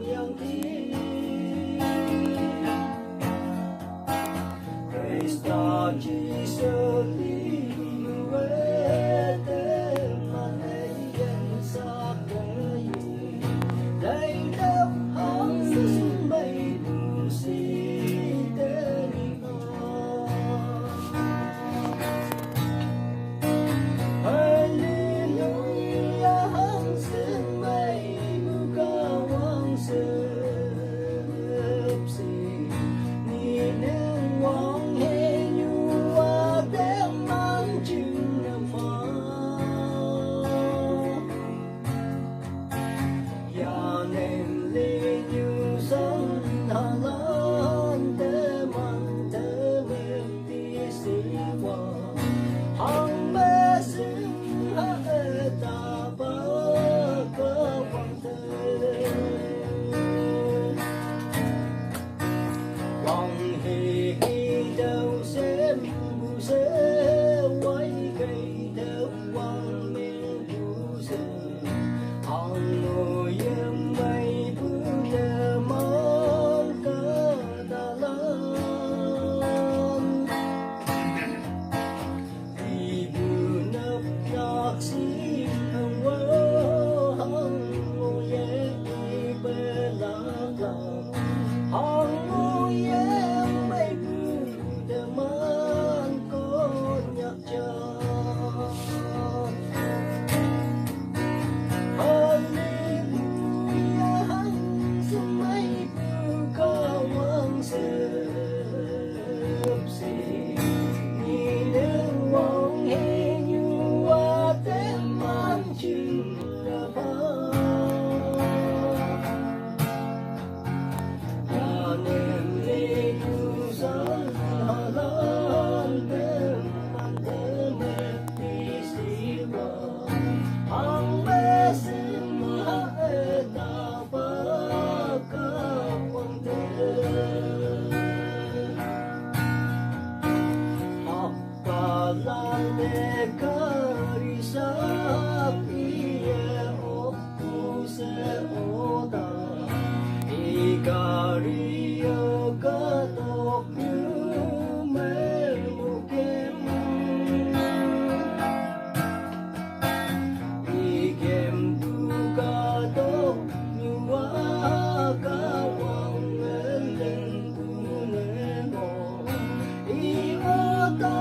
yang Krista chỉ sơ lý về tên mà này dân xa cái đây đâu hóng sinh mây bù xì tên Hallelujah hóng sinh mây bù cao vang sớm xì ni nương vang hê nhu a đem mang chừng nam pha ya nem le nhu san ha lan te man te me ti si wa hang me sing ha e ta ba ka wang te Hoàng hề khi đâu xem bù sẽ quay cây đâu quang miên bù sẽ hàng ngồi em bay bước đè món cơ ta lớn vì bù nấp nhạc xin hồng vỡ hăng ngồi em đi bê lạc lạc hăng ngồi em bay bước đè món có nhạc cha Hallelujah hăng xin mây bước cao vang sớm xì ni nương vang hê nhu a tem mang chừng là ba ya nem le nhu san ha lan tem man te me ti si wa hang me sim ha e ta ba ka wang te Apalale karisa pie opuse oda Ikari yogatok yume mukem Ikem dugatok nyuwa kawang eleng punemo Iota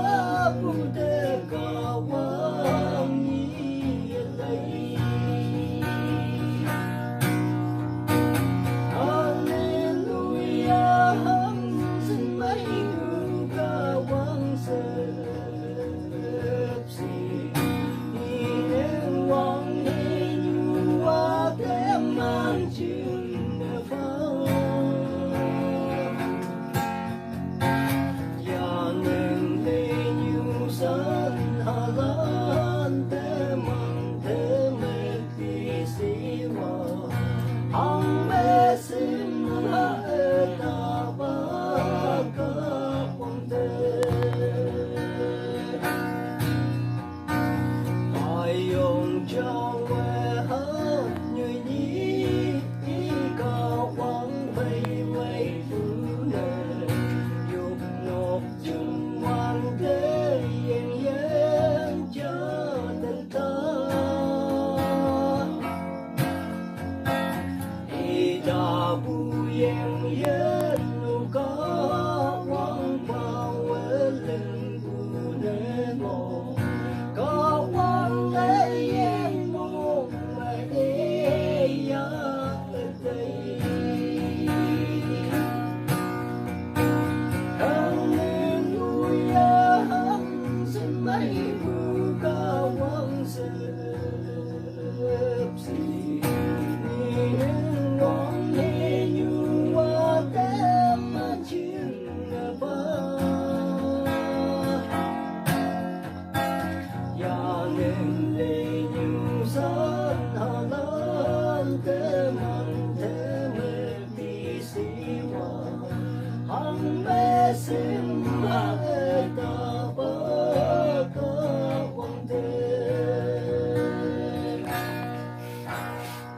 pute kawang iyelay Hallelujah hăng xin mây bù kawang sớm xì ni nương vang hê nhu a tem mang chừng pha ya nem le nhu san ha lan te man te me ti si wa hang me sim ha e ta ba ka wang te ai ông trong quê hát như nhí cao vắng bay bay phụ nề dục nộp chung hoàng thế yên yên cho tình ta y ta bu yên yên